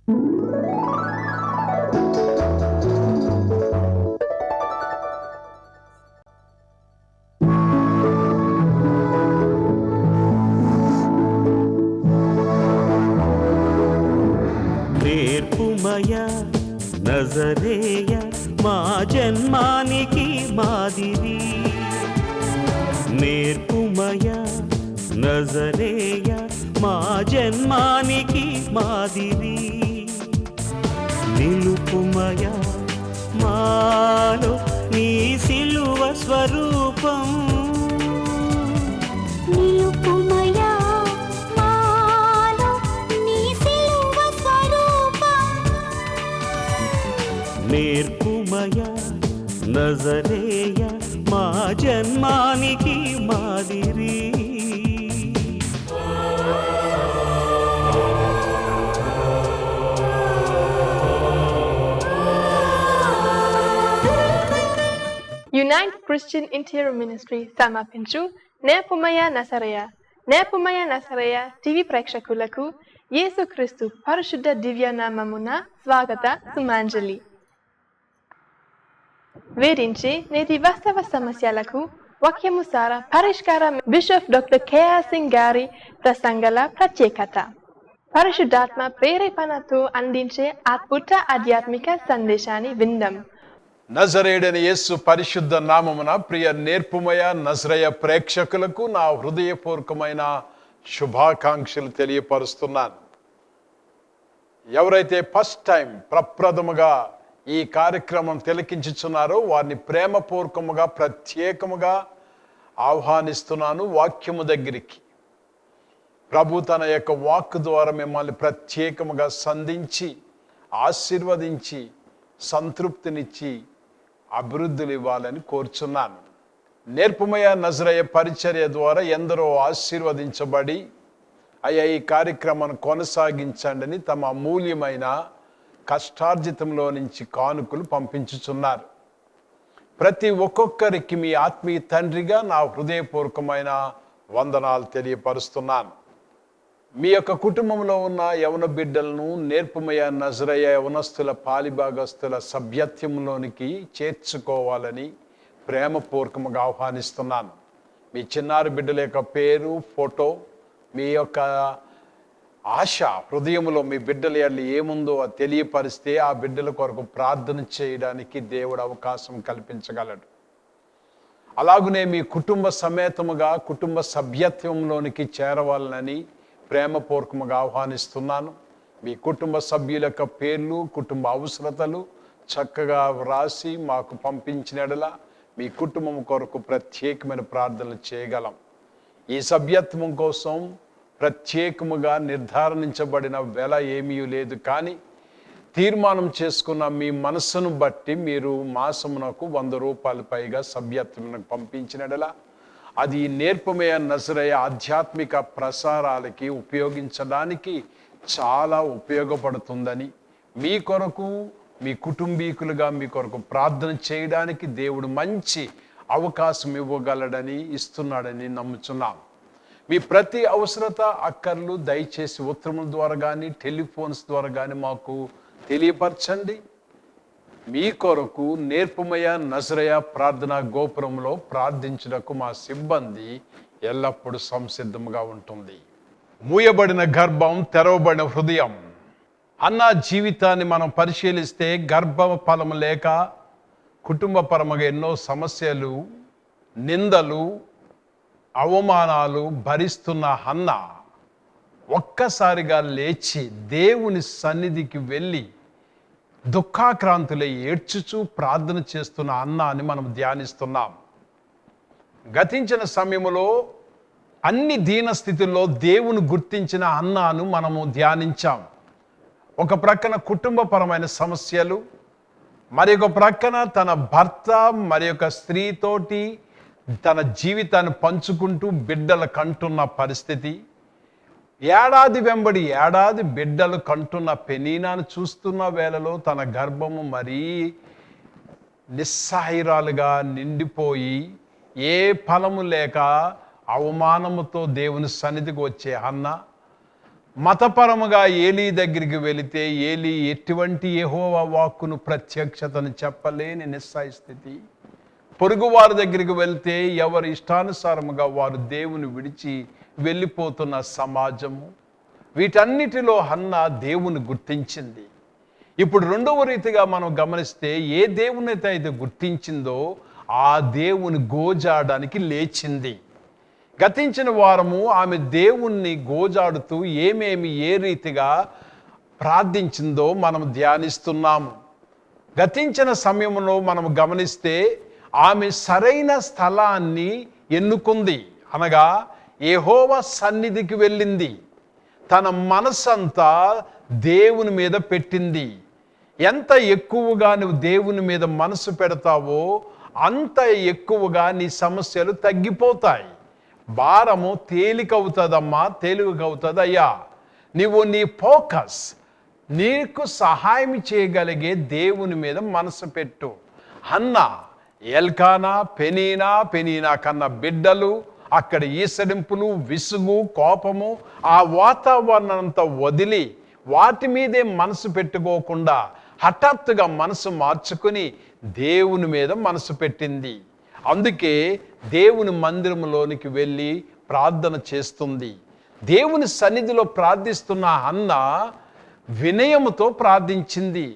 నేర్పుమయ నజరేయ మా జన్మానికి మాదిరి, నేర్పుమయ నజరేయ మా జన్మానికి మాదిరి, నిలుపుమయ మాలో నీ సిలువ స్వరూపం, నిలుపుమయా మాలో నీ సిలువ స్వరూపం, నేర్పుమయ నజరేయ మా జన్మానికి మాదిరి. Unite Christian Interior Ministry సమర్పించు నేర్పుమయ నజరేయ. నేర్పుమయ నజరేయ టీవీ ప్రేక్షకులకు యేసుక్రీస్తు పరిశుద్ధ దివ్య నామమున స్వాగత సుమాంజలి. వేధించే నేటి వాస్తవ సమస్యలకు వాక్యము సారా పరిష్కారం బిషప్ డాక్టర్ కేఆర్ సింగ్ గారి ప్రసంగాల ప్రత్యేకత. పరిశుద్ధాత్మ ప్రేరేపణతో అందించే అద్భుత ఆధ్యాత్మిక సందేశాన్ని విందాం. నజరేయుడైన యేసు పరిశుద్ధ నామమున ప్రియ నేర్పుమయ నజరేయ ప్రేక్షకులకు నా హృదయపూర్వకమైన శుభాకాంక్షలు తెలియపరుస్తున్నాను. ఎవరైతే ఫస్ట్ టైం ప్రప్రథముగా ఈ కార్యక్రమం తిలకించుచున్నారో వారిని ప్రేమపూర్వకముగా ప్రత్యేకముగా ఆహ్వానిస్తున్నాను వాక్యము దగ్గరికి. ప్రభు తన యొక్క వాక్ ద్వారా మిమ్మల్ని ప్రత్యేకముగా సంధించి ఆశీర్వదించి సంతృప్తినిచ్చి అభివృద్ధులు ఇవ్వాలని కోరుచున్నాను. నేర్పుమయ నజరేయ పరిచర్య ద్వారా ఎందరో ఆశీర్వదించబడి అయ్యా ఈ కార్యక్రమాన్ని కొనసాగించండి తమ అమూల్యమైన కష్టార్జితంలో నుంచి కానుకలు పంపించుచున్నారు. ప్రతి ఒక్కొక్కరికి మీ ఆత్మీయ తండ్రిగా నా హృదయపూర్వకమైన వందనాలు తెలియపరుస్తున్నాను. మీ యొక్క కుటుంబంలో ఉన్న యవన బిడ్డలను నేర్పుమయ నజరేయ యవనస్తుల పాలిభాగస్తుల సభ్యత్వంలోనికి చేర్చుకోవాలని ప్రేమపూర్వకంగా ఆహ్వానిస్తున్నాను. మీ చిన్నారి బిడ్డల యొక్క పేరు, ఫోటో, మీ యొక్క ఆశ హృదయంలో మీ బిడ్డల ఎడల ఏముందో అది తెలియపరిస్తే ఆ బిడ్డల కొరకు ప్రార్థన చేయడానికి దేవుడు అవకాశం కల్పించగలడు. అలాగనే మీ కుటుంబ సమేతముగా కుటుంబ సభ్యత్వంలోనికి చేరవాలని ప్రేమపూర్వకముగా ఆహ్వానిస్తున్నాను. మీ కుటుంబ సభ్యుల యొక్క పేర్లు, కుటుంబ అవసరతలు చక్కగా వ్రాసి మాకు పంపించినట్లా మీ కుటుంబం కొరకు ప్రత్యేకమైన ప్రార్థనలు చేయగలం. ఈ సభ్యత్వం కోసం ప్రత్యేకముగా నిర్ధారించబడిన వెల ఏమీ లేదు, కానీ తీర్మానం చేసుకున్న మీ మనస్సును బట్టి మీరు మాసమునకు 100 రూపాయల పైగా సభ్యత్వం పంపించినట్లా అది నేర్పుమయ నజరేయ ఆధ్యాత్మిక ప్రసారాలకి ఉపయోగించడానికి చాలా ఉపయోగపడుతుందని, మీ కొరకు మీ కుటుంబీకులుగా మీ కొరకు ప్రార్థన చేయడానికి దేవుడు మంచి అవకాశం ఇవ్వగలడని ఇస్తున్నాడని నమ్ముచున్నాం. మీ ప్రతి అవసరత అక్కర్లు దయచేసి ఉత్తరముల ద్వారా కానీ టెలిఫోన్స్ ద్వారా కానీ మాకు తెలియపరచండి. మీ కొరకు నేర్పుమయ నజరేయ ప్రార్థనా గోపురంలో ప్రార్థించుటకు మా సిబ్బంది ఎల్లప్పుడూ సంసిద్ధంగా ఉంటుంది. మూయబడిన గర్భం, తెరవబడిన హృదయం. అన్న జీవితాన్ని మనం పరిశీలిస్తే గర్భ ఫలం లేక కుటుంబపరముగా ఎన్నో సమస్యలు, నిందలు, అవమానాలు భరిస్తున్న హన్న ఒక్కసారిగా లేచి దేవుని సన్నిధికి వెళ్ళి దుఃఖాక్రాంతులై ఏడ్చుచూ ప్రార్థన చేస్తున్న అన్నాని మనం ధ్యానిస్తున్నాం. గతించిన సమయంలో అన్ని దీన స్థితుల్లో దేవుని గుర్తించిన అన్నాను మనము ధ్యానించాం. ఒక ప్రక్కన కుటుంబపరమైన సమస్యలు, మరి ఒక ప్రక్కన తన భర్త మరి ఒక స్త్రీతోటి తన జీవితాన్ని పంచుకుంటూ బిడ్డలు కంటున్న పరిస్థితి, ఏడాది వెంబడి ఏడాది బిడ్డలు కంటున్న పెనీనాను చూస్తున్న వేళలో తన గర్భము మరీ నిస్సహాయురాలుగా నిండిపోయి ఏ ఫలము లేక అవమానముతో దేవుని సన్నిధికి వచ్చే హన్న మతపరముగా ఏలీ దగ్గరికి వెళితే ఏలీ ఎటువంటి యెహోవా వాక్కును ప్రత్యక్షతను చెప్పలేని నిస్సాయ స్థితి. పొరుగువారి దగ్గరికి వెళ్తే ఎవరి ఇష్టానుసారముగా వారు దేవుని విడిచి వెళ్ళిపోతున్న సమాజము. వీటన్నిటిలో హన్నా దేవుని గుర్తించింది. ఇప్పుడు రెండవ రీతిగా మనం గమనిస్తే ఏ దేవునితో అయితే గుర్తించిందో ఆ దేవుని గోజాడానికి లేచింది. గతించిన వారము ఆమె దేవుణ్ణి గోజాడుతూ ఏ రీతిగా ప్రార్థించిందో మనం ధ్యానిస్తున్నాము. గతించిన సమయంలో మనం గమనిస్తే ఆమె సరైన స్థలాన్ని ఎన్నుకుంది, అనగా యెహోవా సన్నిధికి వెళ్ళింది. తన మనసంతా దేవుని మీద పెట్టింది. ఎంత ఎక్కువగా నువ్వు దేవుని మీద మనసు పెడతావో అంత ఎక్కువగా నీ సమస్యలు తగ్గిపోతాయి. భారము తేలికవుతుందమ్మా, తేలికవుతుందయ్యా. నువ్వు నీ ఫోకస్ నీకు సహాయం చేయగలిగే దేవుని మీద మనసు పెట్టు. హన్నా ఎల్కానా, పెనీనా కన్న బిడ్డలు, అక్కడ ఈసడింపులు, విసుగు, కోపము, ఆ వాతావరణం అంతా వదిలి వాటి మీదే మనసు పెట్టుకోకుండా హఠాత్తుగా మనసు మార్చుకుని దేవుని మీద మనసు పెట్టింది. అందుకే దేవుని మందిరంలోనికి వెళ్ళి ప్రార్థన చేస్తుంది. దేవుని సన్నిధిలో ప్రార్థిస్తున్న హన్నా వినయముతో ప్రార్థించింది.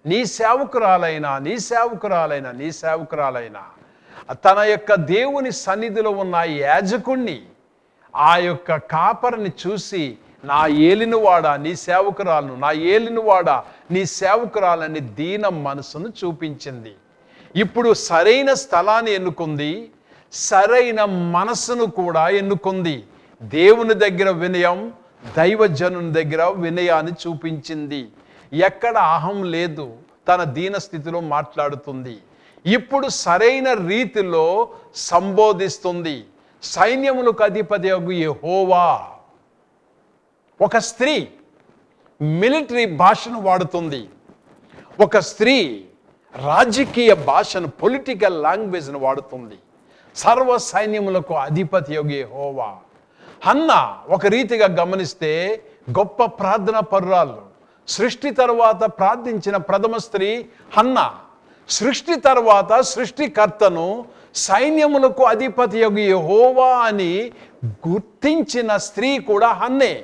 నీ సేవకురాలైనా తన యొక్క దేవుని సన్నిధిలో ఉన్న యాజకుణ్ణి, ఆ యొక్క కాపరిని చూసి నా ఏలినవాడా నీ సేవకురాలను, నా ఏలినవాడా నీ సేవకురాలని దీన మనసును చూపించింది. ఇప్పుడు సరైన స్థలాన్ని ఎన్నుకుంది, సరైన మనసును కూడా ఎన్నుకుంది. దేవుని దగ్గర వినయం, దైవజనుని దగ్గర వినయాన్ని చూపించింది. ఎక్కడ అహం లేదు, తన దీన స్థితిలో మాట్లాడుతుంది. ఇప్పుడు సరైన రీతిలో సంబోధిస్తుంది. సైన్యములకు అధిపతియగు యెహోవా. ఒక స్త్రీ మిలిటరీ భాషను వాడుతుంది. ఒక స్త్రీ రాజకీయ భాషను, పొలిటికల్ లాంగ్వేజ్ను వాడుతుంది. సర్వ సైన్యములకు అధిపతియగు యెహోవా. హన్నా ఒక రీతిగా గమనిస్తే గొప్ప ప్రార్థన పరురాలు. సృష్టి తరువాత ప్రార్థించిన ప్రథమ స్త్రీ హన్నా. సృష్టి తర్వాత సృష్టికర్తను సైన్యములకు అధిపతియగు యెహోవా అని గుర్తించిన స్త్రీ కూడా హన్నే.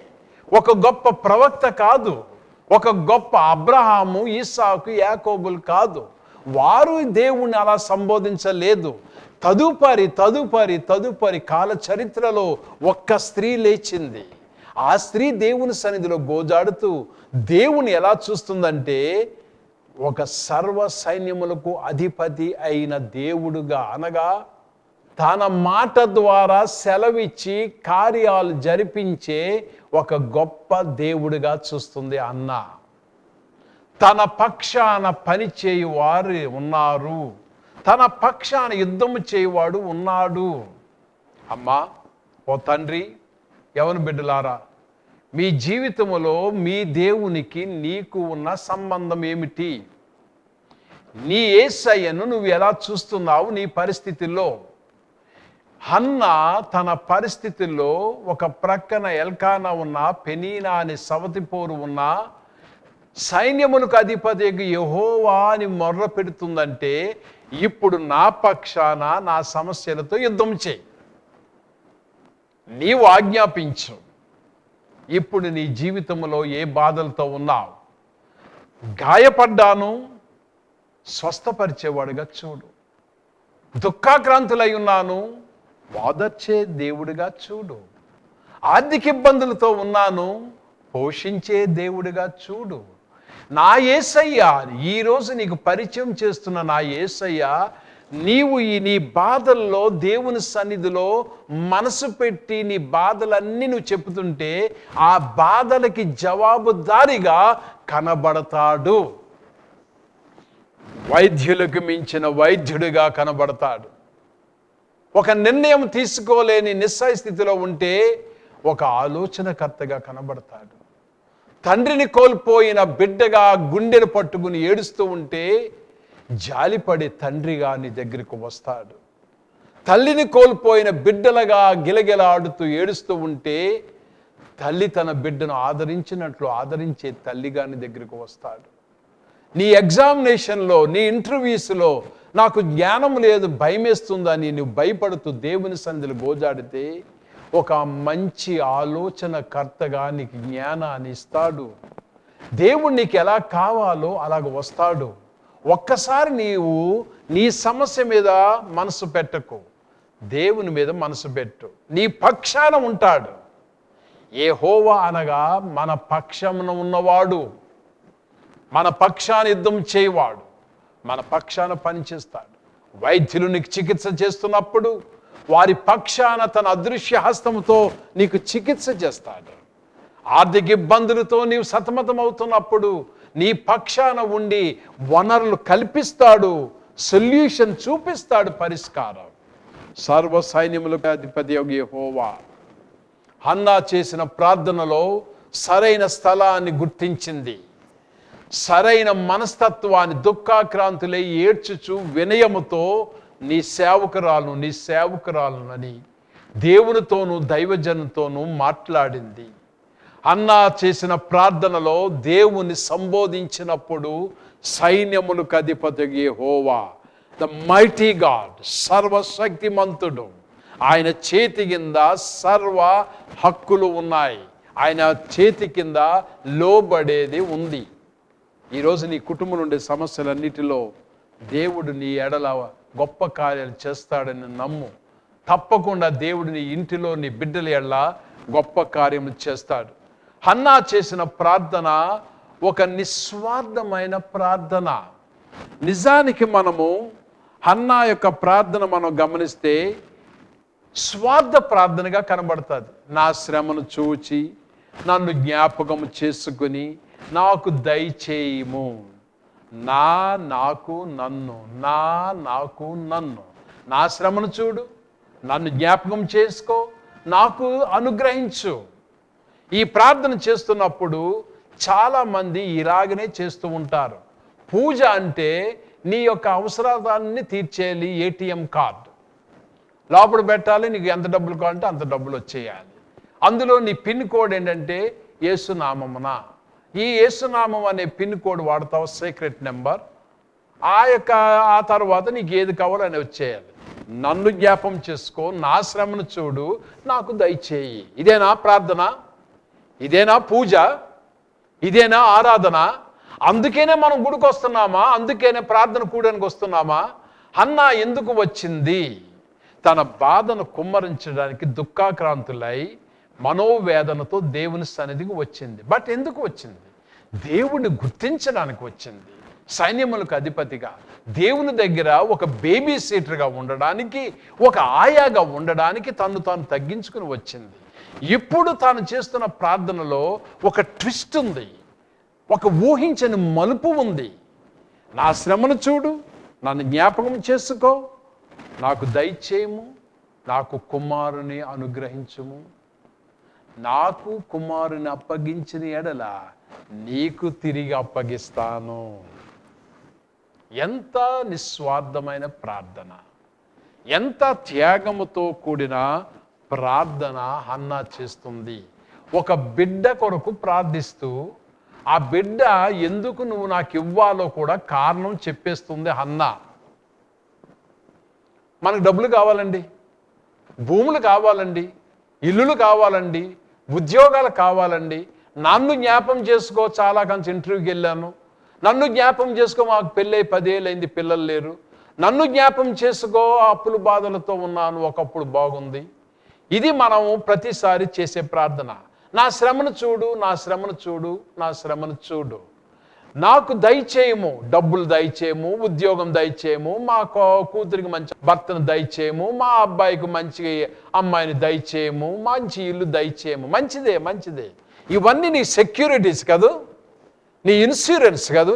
ఒక గొప్ప ప్రవక్త కాదు, ఒక గొప్ప అబ్రహాము, ఇస్సాకు, యాకోబులు కాదు. వారు దేవుణ్ణి అలా సంబోధించలేదు. తదుపరి కాల చరిత్రలో ఒక్క స్త్రీ లేచింది. ఆ స్త్రీ దేవుని సన్నిధిలో గోజాడుతూ దేవుని ఎలా చూస్తుందంటే ఒక సర్వ సైన్యములకు అధిపతి అయిన దేవుడుగా, అనగా తన మాట ద్వారా సెలవిచ్చి కార్యాలు జరిపించే ఒక గొప్ప దేవుడిగా చూస్తుంది అన్న. తన పక్షాన పని చేయువారు ఉన్నారు, తన పక్షాన యుద్ధము చేయువాడు ఉన్నాడు. అమ్మా, ఓ తండ్రి, యవన బిడ్డలారా, మీ జీవితంలో మీ దేవునికి నీకు ఉన్న సంబంధం ఏమిటి? నీ యేసయ్యను నువ్వు ఎలా చూస్తున్నావు నీ పరిస్థితుల్లో? హన్నా తన పరిస్థితుల్లో ఒక ప్రక్కన ఎల్కానా ఉన్న, పెనీనా అనే సవతిపోరు ఉన్న, సైన్యములకు అధిపతి యెహోవా అని మొర్ర పెడుతుందంటే ఇప్పుడు నా పక్షాన నా సమస్యలతో యుద్ధం చేయి, నీవు ఆజ్ఞాపించు. ఇప్పుడు నీ జీవితంలో ఏ బాధలతో ఉన్నావు? గాయపడ్డాను, స్వస్థపరిచేవాడుగా చూడు. దుఃఖాక్రాంతులై ఉన్నాను, వాదర్చే దేవుడిగా చూడు. ఆర్థిక ఇబ్బందులతో ఉన్నాను, పోషించే దేవుడిగా చూడు. నా యేసయ్య, ఈరోజు నీకు పరిచయం చేస్తున్న నా యేసయ్య, నీవు నీ బాధల్లో దేవుని సన్నిధిలో మనసు పెట్టి నీ బాధలన్నీ నువ్వు చెప్తుంటే ఆ బాధలకి జవాబుదారిగా కనబడతాడు. వైద్యులకు మించిన వైద్యుడిగా కనబడతాడు. ఒక నిర్ణయం తీసుకోలేని నిస్సహాయ స్థితిలో ఉంటే ఒక ఆలోచనకర్తగా కనబడతాడు. తండ్రిని కోల్పోయిన బిడ్డగా గుండెను పట్టుకుని ఏడుస్తూ ఉంటే జాలిపడే తండ్రిగా నీ దగ్గరకు వస్తాడు. తల్లిని కోల్పోయిన బిడ్డలుగా గిలగిలాడుతూ ఏడుస్తూ ఉంటే తల్లి తన బిడ్డను ఆదరించినట్లు ఆదరించే తల్లిగా నీ దగ్గరకు వస్తాడు. నీ ఎగ్జామినేషన్లో, నీ ఇంటర్వ్యూస్లో నాకు జ్ఞానం లేదు, భయమేస్తుందని నువ్వు భయపడుతూ దేవుని సన్నిధిలో గోజాడితే ఒక మంచి ఆలోచనకర్తగా నీకు జ్ఞానాన్ని ఇస్తాడు. దేవుడు నీకు ఎలా కావాలో అలాగ వస్తాడు. ఒక్కసారి నీవు నీ సమస్య మీద మనసు పెట్టకు, దేవుని మీద మనసు పెట్టు. నీ పక్షాన ఉంటాడు. యెహోవా అనగా మన పక్షమున ఉన్నవాడు, మన పక్షాన యుద్ధం చేయవాడు, మన పక్షాన పనిచేస్తాడు. వైద్యులు నీకు చికిత్స చేస్తున్నప్పుడు వారి పక్షాన తన అదృశ్య హస్తముతో నీకు చికిత్స చేస్తాడు. ఆర్థిక ఇబ్బందులతో నీవు సతమతం అవుతున్నప్పుడు నీ పక్షాన ఉండి వనరులు కల్పిస్తాడు, సొల్యూషన్ చూపిస్తాడు, పరిష్కారం. సర్వ సైన్యములకు అధిపతి యెహోవా. హన్నా చేసిన ప్రార్థనలో సరైన స్థలాన్ని గుర్తించింది. సరైన మనస్తత్వాన్ని, దుఃఖాక్రాంతులై ఏడ్చుచు వినయముతో నీ సేవకురాలను అని దేవునితోనూ దైవజనుతోనూ మాట్లాడింది. హన్నా చేసిన ప్రార్థనలో దేవుని సంబోధించినప్పుడు సైన్యములకు అధిపతి యెహోవా, ద మైటీ గాడ్, సర్వశక్తిమంతుడు, ఆయన చేతి కింద సర్వ హక్కులు ఉన్నాయి. ఆయన చేతి కింద లోబడేది ఉంది. ఈరోజు నీ కుటుంబంలో ఉండే సమస్యలన్నిటిలో దేవుడు నీ ఎడల గొప్ప కార్యాలు చేస్తాడని నమ్ము. తప్పకుండా దేవుడు నీ ఇంటిలో నీ బిడ్డల ఎడల గొప్ప కార్యము చేస్తాడు. హన్నా చేసిన ప్రార్థన ఒక నిస్వార్థమైన ప్రార్థన. నిజానికి మనము హన్నా యొక్క ప్రార్థన మనం గమనిస్తే స్వార్థ ప్రార్థనగా కనబడుతుంది. నా శ్రమను చూచి నన్ను జ్ఞాపకం చేసుకుని నాకు దయచేయము, నాకు నన్ను, నా శ్రమను చూడు, నన్ను జ్ఞాపకం చేసుకో, నాకు అనుగ్రహించు. ఈ ప్రార్థన చేస్తున్నప్పుడు చాలామంది ఇలాగనే చేస్తూ ఉంటారు. పూజ అంటే నీ యొక్క అవసరాన్ని తీర్చేయాలి. ఏటీఎం కార్డు లోపల పెట్టాలి, నీకు ఎంత డబ్బులు కావాలంటే అంత డబ్బులు వచ్చేయాలి. అందులో నీ పిన్ కోడ్ ఏంటంటే యేసునామమున. ఈ యేసునామం అనే పిన్ కోడ్ వాడతావు, సీక్రెట్ నెంబర్. ఆ తర్వాత నీకు ఏది కావాలో అని వచ్చేయాలి. నన్ను జ్ఞాపం చేసుకో, నా శ్రమను చూడు, నాకు దయచేయి. ఇదేనా ప్రార్థన? ఇదేనా పూజ? ఇదేనా ఆరాధన? అందుకేనే మనం గుడికి వస్తున్నామా? అందుకేనే ప్రార్థన కూడానికి వస్తున్నామా? హన్నా ఎందుకు వచ్చింది? తన బాధను కుమ్మరించడానికి దుఃఖాక్రాంతులై మనోవేదనతో దేవుని సన్నిధికి వచ్చింది. బట్ ఎందుకు వచ్చింది? దేవుడిని గుర్తించడానికి వచ్చింది. సైన్యములకు అధిపతిగా దేవుని దగ్గర ఒక బేబీ సీటర్గా ఉండడానికి, ఒక ఆయాగా ఉండడానికి తాను తగ్గించుకుని వచ్చింది. ఇప్పుడు తాను చేస్తున్న ప్రార్థనలో ఒక ట్విస్ట్ ఉంది, ఒక ఊహించని మలుపు ఉంది. నా శ్రమను చూడు, నన్ను జ్ఞాపకం చేసుకో, నాకు దయచేయము, నాకు కుమారుని అనుగ్రహించుము, నాకు కుమారుని అప్పగించిన ఎడల నీకు తిరిగి అప్పగిస్తాను. ఎంత నిస్వార్థమైన ప్రార్థన, ఎంత త్యాగముతో కూడిన ప్రార్థన హన్నా చేస్తుంది. ఒక బిడ్డ కొరకు ప్రార్థిస్తూ ఆ బిడ్డ ఎందుకు నువ్వు నాకు ఇవ్వాలో కూడా కారణం చెప్పేస్తుంది హన్నా. మనకు డబ్బులు కావాలండి, భూములు కావాలండి, ఇల్లులు కావాలండి, ఉద్యోగాలు కావాలండి. నన్ను జ్ఞాపం చేసుకో, చాలా కంచి ఇంటర్వ్యూకి వెళ్ళాను, నన్ను జ్ఞాపం చేసుకో, మాకు పెళ్ళై 10 ఏళ్ళు అయింది, పిల్లలు లేరు, నన్ను జ్ఞాపం చేసుకో, అప్పులు బాధలతో ఉన్నాను, ఒకప్పుడు బాగుంది. ఇది మనము ప్రతిసారి చేసే ప్రార్థన. నా శ్రమను చూడు, నా శ్రమను చూడు, నా శ్రమను చూడు, నాకు దయచేయము, డబ్బులు దయచేయము, ఉద్యోగం దయచేయము, మా కూతురికి మంచి భర్తను దయచేయము, మా అబ్బాయికి మంచి అమ్మాయిని దయచేయము, మంచి ఇల్లు దయచేయము. మంచిదే, మంచిదే. ఇవన్నీ నీ సెక్యూరిటీస్ కాదు, నీ ఇన్సూరెన్స్ కాదు,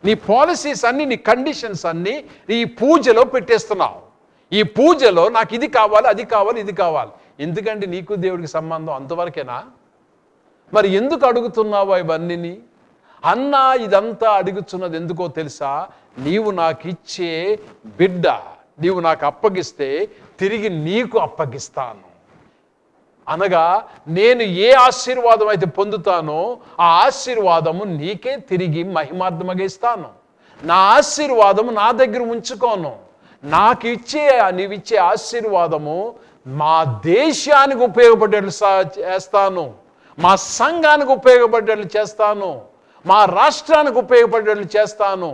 నీ పాలసీస్ అన్నీ, నీ కండిషన్స్ అన్నీ ఈ పూజలో పెట్టేస్తున్నావు. ఈ పూజలో నాకు ఇది కావాలి, అది కావాలి, ఇది కావాలి. ఎందుకంటే నీకు దేవుడికి సంబంధం అంతవరకేనా? మరి ఎందుకు అడుగుతున్నావు ఇవన్నీ? అన్నా ఇదంతా అడుగుతున్నది ఎందుకో తెలుసా? నీవు నాకు ఇచ్చే బిడ్డ నీవు నాకు అప్పగిస్తే తిరిగి నీకు అప్పగిస్తాను. అనగా నేను ఏ ఆశీర్వాదం అయితే పొందుతానో ఆ ఆశీర్వాదము నీకే తిరిగి మహిమార్థముగా ఇస్తాను. నా ఆశీర్వాదము నా దగ్గర ఉంచుకోను. నీవిచ్చే ఆశీర్వాదము మా దేశానికి ఉపయోగపడేట్లు చేస్తాను, మా సంఘానికి ఉపయోగపడేట్లు చేస్తాను, మా రాష్ట్రానికి ఉపయోగపడేట్లు చేస్తాను.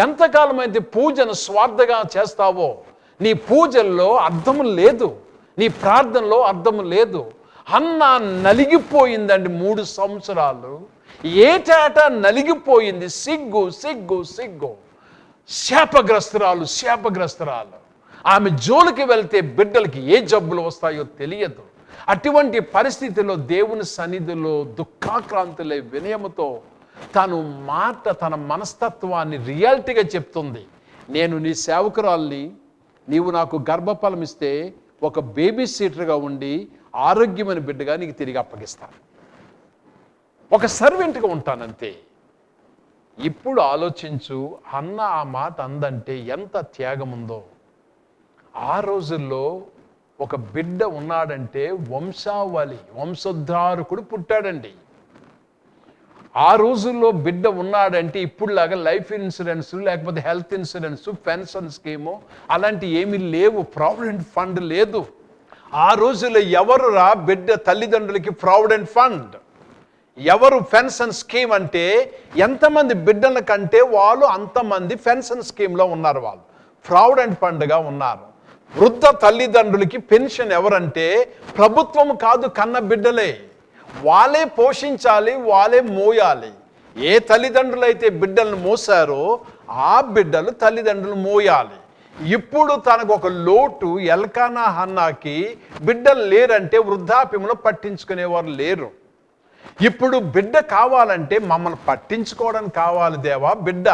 ఎంతకాలం అయితే పూజను స్వార్థగా చేస్తావో నీ పూజల్లో అర్థం లేదు, నీ ప్రార్థనలో అర్థం లేదు. హన్నా నలిగిపోయిందండి 3 సంవత్సరాలు, ఏటాటా నలిగిపోయింది. సిగ్గు సిగ్గు సిగ్గు, శాపగ్రస్తురాలు. ఆమె జోలికి వెళ్తే బిడ్డలకి ఏ జబ్బులు వస్తాయో తెలియదు. అటువంటి పరిస్థితిలో దేవుని సన్నిధిలో దుఃఖాక్రాంతులే వినయముతో తన మనస్తత్వాన్ని రియాలిటీగా చెప్తుంది. నేను నీ సేవకురాల్ని, నీవు నాకు గర్భఫలం ఇస్తే ఒక బేబీ సీటర్గా ఉండి ఆరోగ్యమైన బిడ్డగా నీకు తిరిగి అప్పగిస్తాను, ఒక సర్వెంట్గా ఉంటానంతే. ఇప్పుడు ఆలోచించు, అన్న ఆ మాట అందంటే ఎంత త్యాగం ఉందో. ఆ రోజుల్లో ఒక బిడ్డ ఉన్నాడంటే వంశోద్ధారకుడు పుట్టాడండి. ఆ రోజుల్లో బిడ్డ ఉన్నాడంటే ఇప్పుడులాగా లైఫ్ ఇన్సూరెన్స్ లేకపోతే హెల్త్ ఇన్సూరెన్స్, పెన్షన్ స్కీము అలాంటి ఏమీ లేవు, ప్రావిడెంట్ ఫండ్ లేదు. ఆ రోజుల్లో ఎవరురా బిడ్డ తల్లిదండ్రులకి ప్రావిడెంట్ ఫండ్, ఎవరు పెన్షన్ స్కీమ్ అంటే ఎంతమంది బిడ్డల కంటే వాళ్ళు అంతమంది పెన్షన్ స్కీమ్లో ఉన్నారు, వాళ్ళు ప్రావిడెంట్ ఫండ్గా ఉన్నారు. వృద్ధ తల్లిదండ్రులకి పెన్షన్ ఎవరంటే ప్రభుత్వం కాదు, కన్న బిడ్డలే. వాళ్ళే పోషించాలి, వాళ్ళే మోయాలి. ఏ తల్లిదండ్రులు అయితే బిడ్డలను మోసారో ఆ బిడ్డలు తల్లిదండ్రులు మోయాలి. ఇప్పుడు తనకు ఒక లోటు, ఎల్కానా హన్నాకి బిడ్డలు లేరంటే వృద్ధాప్యంలో పట్టించుకునేవారు లేరు. ఇప్పుడు బిడ్డ కావాలంటే మమ్మల్ని పట్టించుకోవడానికి కావాలి దేవా బిడ్డ.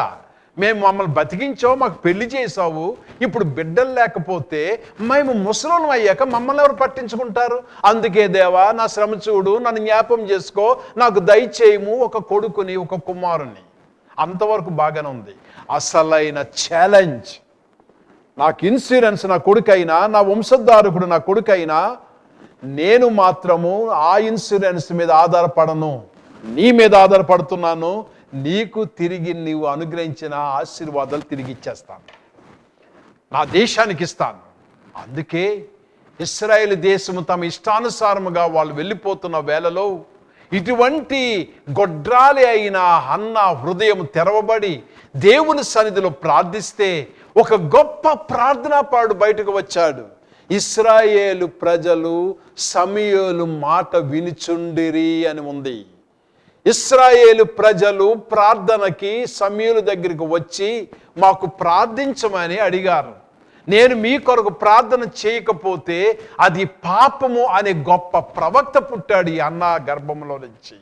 మమ్మల్ని బతికించావు, మాకు పెళ్లి చేసావు, ఇప్పుడు బిడ్డలు లేకపోతే మేము ముసలోళ్ళం అయ్యాక మమ్మల్ని ఎవరు పట్టించుకుంటారు? అందుకే దేవా నా శ్రమ చూడు, నన్ను జ్ఞాపం చేసుకో, నాకు దయచేయము ఒక కొడుకుని, ఒక కుమారుని. అంతవరకు బాగానే ఉంది. అసలైన ఛాలెంజ్, నాకు ఇన్సూరెన్స్ నా కొడుకైనా, నా వంశోద్ధారకుడు నా కొడుకైనా, నేను మాత్రము ఆ ఇన్సూరెన్స్ మీద ఆధారపడను, నీ మీద ఆధారపడుతున్నాను. నీకు తిరిగి నీవు అనుగ్రహించిన ఆశీర్వాదాలు తిరిగి ఇచ్చేస్తాను, నా దేశానికి ఇస్తాను. అందుకే ఇశ్రాయేలు దేశము తమ ఇష్టానుసారముగా వాళ్ళు వెళ్ళిపోతున్న వేళలో ఇటువంటి గొడ్రాలి అయిన హన్నా హృదయం తెరవబడి దేవుని సన్నిధిలో ప్రార్థిస్తే ఒక గొప్ప ప్రార్థనాపరుడు బయటకు వచ్చాడు. ఇశ్రాయేలు ప్రజలు సమూయేలు మాట వినుచుండిరి అని ఉంది. ఇశ్రాయేలు ప్రజలు ప్రార్థనకి సమూయేలు దగ్గరికి వచ్చి మాకు ప్రార్థించమని అడిగారు. నేను మీ కొరకు ప్రార్థన చేయకపోతే అది పాపము అనే గొప్ప ప్రవక్త పుట్టాడు ఈ అన్న గర్భంలో నుంచి.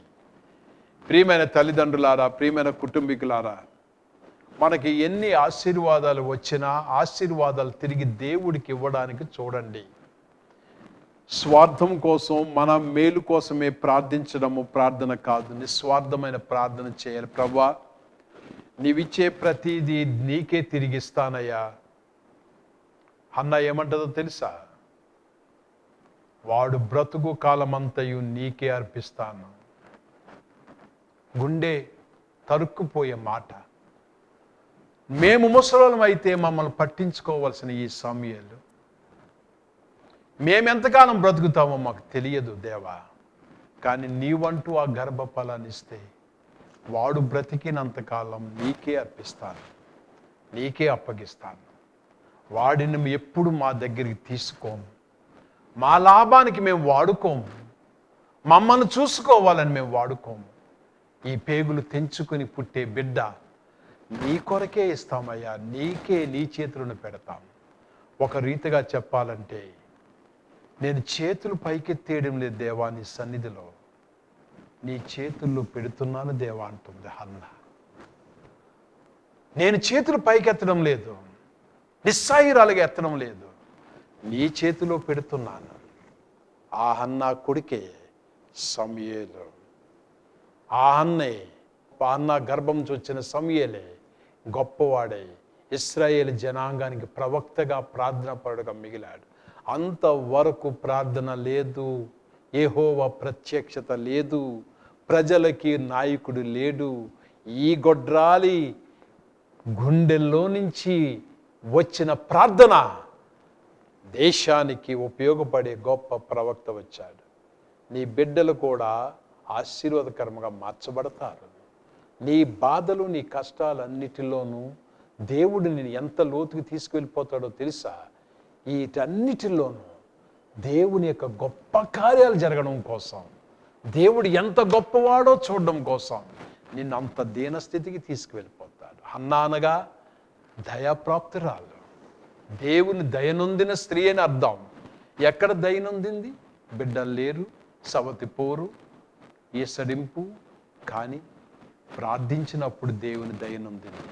ప్రియమైన తల్లిదండ్రులారా, ప్రియమైన కుటుంబీకులారా, మనకి ఎన్ని ఆశీర్వాదాలు వచ్చినా ఆశీర్వాదాలు తిరిగి దేవుడికి ఇవ్వడానికి చూడండి. స్వార్థం కోసం, మన మేలు కోసమే ప్రార్థించడము ప్రార్థన కాదు. నిస్వార్థమైన ప్రార్థన చేయాలి. ప్రభువా, నీవిచ్చే ప్రతిదీ నీకే తిరిగిస్తానయ్యా. అన్న ఏమంటుందో తెలుసా? వాడు బ్రతుకు కాలమంతయు నీకే అర్పిస్తాను. గుండె తరుక్కుపోయే మాట. మేము ముసలోళ్ళం అయితే మమ్మల్ని పట్టించుకోవాల్సిన ఈ సమయాలు మేమెంతకాలం బ్రతుకుతామో మాకు తెలియదు దేవా. కానీ నీవంటూ ఆ గర్భఫలాన్ని ఇస్తే వాడు బ్రతికినంతకాలం నీకే అర్పిస్తాను, నీకే అప్పగిస్తాను. వాడిని ఎప్పుడు మా దగ్గరికి తీసుకోము, మా లాభానికి మేము వాడుకోము, మమ్మల్ని చూసుకోవాలని మేము వాడుకోము. ఈ పేగులు తెంచుకుని పుట్టే బిడ్డ నీ కొరకే ఇస్తామయ్యా, నీకే, నీ చేతులను పెడతాం. ఒక రీతిగా చెప్పాలంటే నేను చేతులు పైకెత్తేయడం లేదు దేవా, నీ సన్నిధిలో నీ చేతుల్లో పెడుతున్నాను దేవా అంటుంది హన్న. నేను చేతులు పైకెత్తడం లేదు, నిస్సాయిరాలుగా ఎత్తడం లేదు, నీ చేతిలో పెడుతున్నాను. ఆ హన్న కొడుకే సమూయేలు. ఆ అన్న గర్భం నుంచి వచ్చిన సమూయేలే గొప్పవాడై ఇశ్రాయేలు జనాంగానికి ప్రవక్తగా ప్రార్థనాపరుడుగా మిగిలాడు. అంతవరకు ప్రార్థన లేదు. యెహోవా ప్రత్యక్షత లేదు, ప్రజలకి నాయకుడు లేడు. ఈ గొడ్రాలి గుండెల్లో నుంచి వచ్చిన ప్రార్థన దేశానికి ఉపయోగపడే గొప్ప ప్రవక్త వచ్చాడు. నీ బిడ్డలు కూడా ఆశీర్వాదకరంగా మార్చబడతారు. నీ బాధలు, నీ కష్టాలన్నిటిలోనూ దేవుడు నేను ఎంత లోతుకి తీసుకువెళ్ళిపోతాడో తెలుసా? వీటన్నిటిలోనూ దేవుని యొక్క గొప్ప కార్యాలు జరగడం కోసం, దేవుడు ఎంత గొప్పవాడో చూడడం కోసం నిన్ను అంత దీనస్థితికి తీసుకువెళ్ళిపోతాడు. హన్నా అనగా దయాప్రాప్తురాలు, దేవుని దయనొందిన స్త్రీ అని అర్థం. ఎక్కడ దయనొందింది? బిడ్డలు లేరు, సవతి పోరు, ఈసడింపు, కానీ ప్రార్థించినప్పుడు దేవుని దయనొందింది.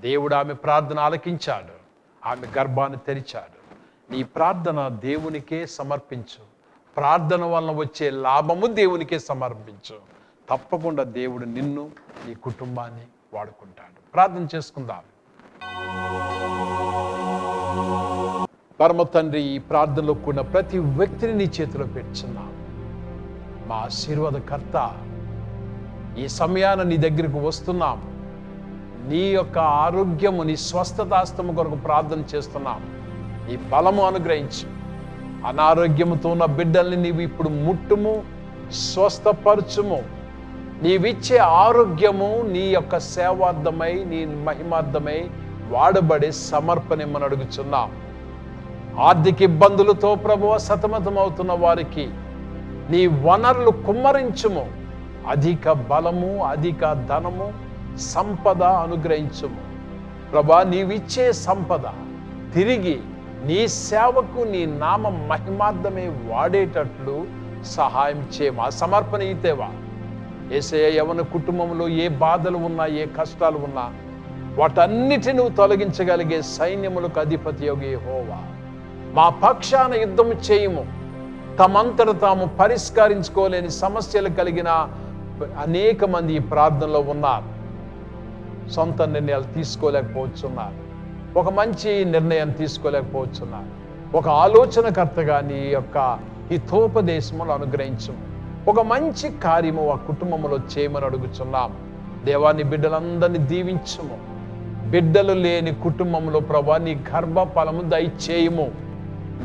దేవుడు ఆమె ప్రార్థన ఆలకించాడు, ఆమె గర్భాన్ని తెరిచాడు. నీ ప్రార్థన దేవునికే సమర్పించు. ప్రార్థన వలన వచ్చే లాభము దేవునికే సమర్పించు. తప్పకుండా దేవుడు నిన్ను, నీ కుటుంబాన్ని వాడుకుంటాడు. ప్రార్థన చేసుకుందాం. పరమ తండ్రి, ఈ ప్రార్థనలో కూడిన ప్రతి వ్యక్తిని నీ చేతిలో పెట్టుచున్నాం. మా ఆశీర్వాదకర్త, ఈ సమయాన నీ దగ్గరకు వస్తున్నాం. నీ యొక్క ఆరోగ్యము, నీ స్వస్థతాస్తము కొరకు ప్రార్థన చేస్తున్నాం. నీ బలము అనుగ్రహించు. అనారోగ్యముతో ఉన్న బిడ్డల్ని నీవు ఇప్పుడు ముట్టుము, స్వస్థపరచుము. నీవిచ్చే ఆరోగ్యము నీ యొక్క సేవార్థమై, నీ మహిమార్థమై వాడబడే సమర్పణమని అడుగుచున్నాం. ఆర్థిక ఇబ్బందులతో ప్రభువ సతమతమవుతున్న వారికి నీ వనరులు కుమ్మరించుము. అధిక బలము, అధిక ధనము, సంపద అనుగ్రహించుము. ప్రభా, నీవిచ్చే సంపద తిరిగి నీ సేవకు, నీ నామ మహిమార్థమే వాడేటట్లు సహాయం చేయమా. సమర్పణ ఇతేవా యేసయ్య, యవన కుటుంబంలో ఏ బాధలు ఉన్నా, ఏ కష్టాలు ఉన్నా వాటన్నిటిని తొలగించగలిగే సైన్యములకు అధిపతి యెహోవా, మా పక్షాన యుద్ధము చేయము. తమంతట తాము పరిష్కరించుకోలేని సమస్యలు కలిగిన అనేక మంది ఈ ప్రార్థనలో ఉన్నారు. సొంత నిర్ణయాలు తీసుకోలేకపోతున్నారు, ఒక మంచి నిర్ణయం తీసుకోలేకపోతున్నారు. ఒక ఆలోచనకర్తగా నీ యొక్క హితోపదేశములు అనుగ్రహించము. ఒక మంచి కార్యము ఆ కుటుంబంలో చేయమని అడుగుచున్నాం. దేవాన్ని బిడ్డలందరినీ దీవించుము. బిడ్డలు లేని కుటుంబంలో ప్రభా నీ గర్భ ఫలము దయచేయము.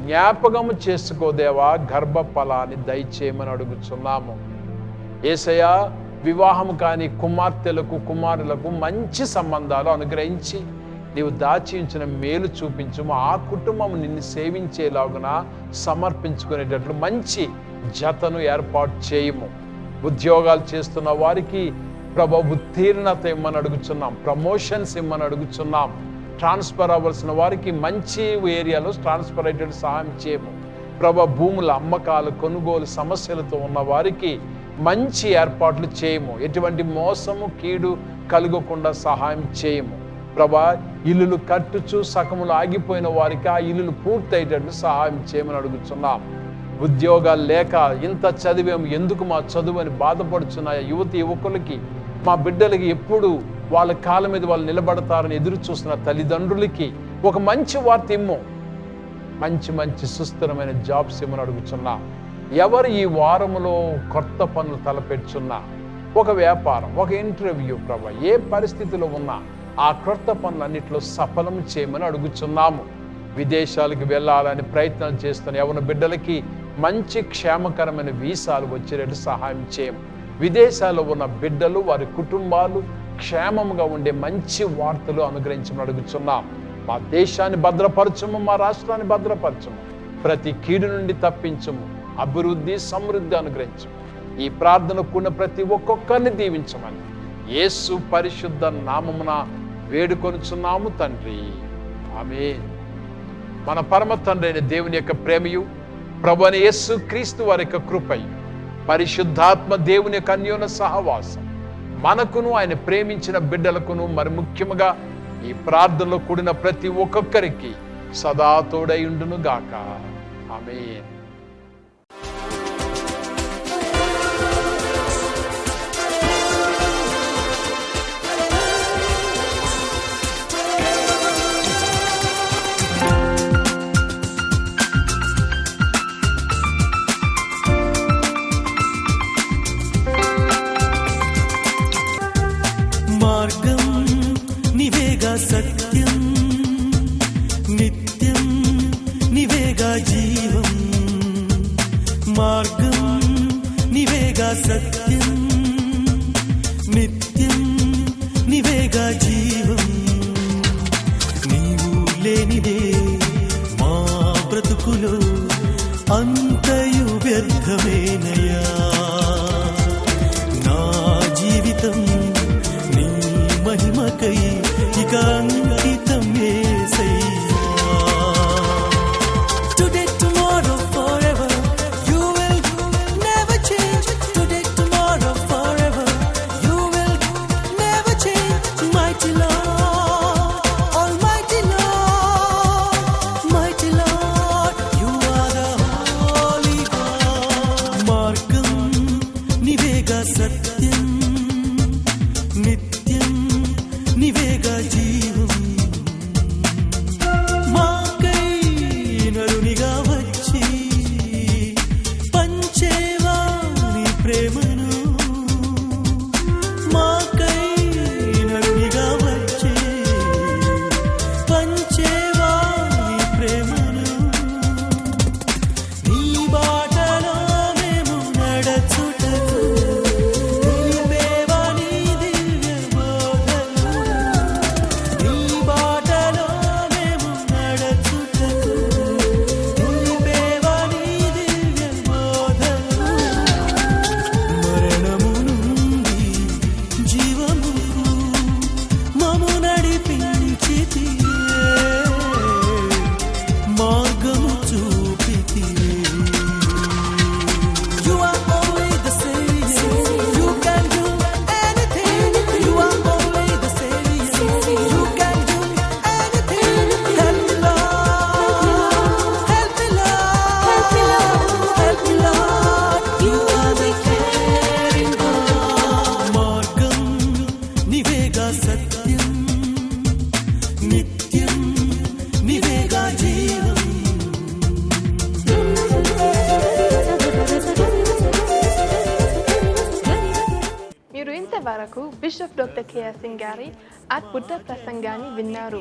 జ్ఞాపకము చేసుకో దేవా, గర్భ ఫలాన్ని దయచేయమని అడుగుచున్నాము. యేసయ్య, వివాహము కాని కుమార్తెలకు, కుమారులకు మంచి సంబంధాలు అనుగ్రహించి నీవు దాచి ఉంచిన మేలు చూపించుము. ఆ కుటుంబం నిన్ను సేవించేలాగున సమర్పించుకునేటట్లు మంచి జతను ఏర్పాటు చేయము. ఉద్యోగాలు చేస్తున్న వారికి ప్రభు ఉత్తీర్ణత ఇమ్మని అడుగుచున్నాం. ప్రమోషన్స్ ఇమ్మని అడుగుచున్నాం. ట్రాన్స్ఫర్ అవ్వాల్సిన వారికి మంచి ఏరియాలో ట్రాన్స్ఫర్ అయ్యేటట్టు సహాయం చేయము. ప్రభు, భూముల అమ్మకాలు, కొనుగోలు సమస్యలతో ఉన్న వారికి మంచి ఏర్పాట్లు చేయము. ఎటువంటి మోసము, కీడు కలుగకుండా సహాయం చేయము. ప్రభా, ఇల్లులు కట్టుచు సకములు ఆగిపోయిన వారికి ఆ ఇల్లులు పూర్తయ్యేటట్లు సహాయం చేయమని అడుగుచున్నాం. ఉద్యోగాలు లేక ఇంత చదివేము, ఎందుకు మా చదువు అని బాధపడుచున్న యువతి యువకులకి, మా బిడ్డలకి ఎప్పుడు వాళ్ళ కాళ్ళ మీద వాళ్ళు నిలబడతారని ఎదురు చూస్తున్న తల్లిదండ్రులకి ఒక మంచి వార్త ఇమ్ము. మంచి మంచి సుస్థిరమైన జాబ్స్ ఇమ్మని అడుగుచున్నా. ఎవరు ఈ వారములో కొత్త పనులు తలపెట్టుచున్నా, ఒక వ్యాపారం, ఒక ఇంటర్వ్యూ, ప్రభా ఏ పరిస్థితిలో ఉన్నా ఆ క్రొత్త పనులన్నింటిలో సఫలం చేయమని అడుగుచున్నాము. విదేశాలకు వెళ్ళాలని ప్రయత్నం చేస్తున్న యవన బిడ్డలకి మంచి క్షేమకరమైన వీసాలు వచ్చేటట్టు సహాయం చేయము. విదేశాల్లో ఉన్న బిడ్డలు, వారి కుటుంబాలు క్షేమముగా ఉండే మంచి వార్తలు అనుగ్రహించమని అడుగుచున్నాం. మా దేశాన్ని భద్రపరచము, మా రాష్ట్రాన్ని భద్రపరచము, ప్రతి కీడు నుండి తప్పించము, అభివృద్ధి సమృద్ధి అనుగ్రహించము. ఈ ప్రార్థనకున్న ప్రతి ఒక్కొక్కరిని దీవించమని యేసు పరిశుద్ధ నామమున వేడుకొనుచున్నాము తండ్రి, ఆమేన్. మన పరమ తండ్రి అయిన దేవుని యొక్క ప్రేమయు, ప్రభువైన యేసు క్రీస్తు వారి యొక్క కృపయు, పరిశుద్ధాత్మ దేవుని యొక్క అన్యోన్య సహవాసం మనకును, ఆయన ప్రేమించిన బిడ్డలకును, మరి ముఖ్యముగా ఈ ప్రార్థనలో కూడిన ప్రతి ఒక్కొక్కరికి సదా తోడై ఉండును గాక. ఆమేన్. సత్యం నిత్యం నివేగా జీవం మార్గం నివేగా సత్యం నిత్యం నివేగా జీవం నీవు లేనిదే మా బ్రతుకులో అంతయు వ్యర్థమేనయా నా జీవితం నీ మహిమకై ఇక అంకితం యేసయ్యా Today tomorrow forever you will never change Today tomorrow forever you will never change Mighty Lord Almighty Lord Mighty Lord you are the holy God మార్గం నివేగా సత్యం నిత్యం నివేగా జీవం మాకై నరునిగా వచ్చి పంచేవా నీ ప్రేమను మాకై నరునిగా వచ్చి పంచేవా నీ ప్రేమను నీ బాటలో మేము నడచుటకు నిలిపేవా నీ దివ్య బోధలు నీ బాటలో మేము నడచుటకు నిలిపేవా నీ దివ్య బోధలు మరణము నుండి జీవముకు మము నడిపించితివే మార్గము చూపితివే You are only the Savior. You can do anything. You are only the Savior. You can do anything. Help me, Lord. Help me, Lord. Help me, Lord. You are the caring God. మార్గం నివేగా సత్యం నిత్యం నివేగా జీవం మీరు ఇంతవరకు bishop doctor K Singh గారి అద్భుత ప్రసంగాన్ని విన్నారు.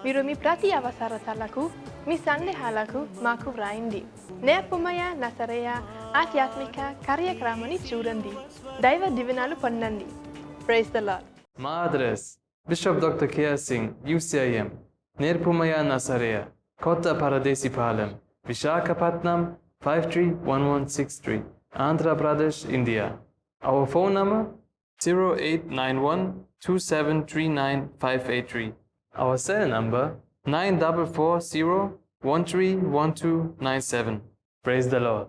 మీరు మీ ప్రతి అవసరతలకు మీ సందేహాలకు మాకు వ్రాయండి. నేర్పుమయ నసరేయ ఆధ్యాత్మిక కార్యక్రమాన్ని చూడండి. దైవ దీవెనలు పొందండి. Praise the lord. మా అడ్రస్ బిషప్ డాక్టర్ కేఆర్ సింగ్ UCIM నేర్పుమయ నసరేయ కొత్త Paradesipalem Visakhapatnam 531163 Andhra Pradesh, India. Our phone number 08912739 Our cell number 9440131297. Praise the Lord.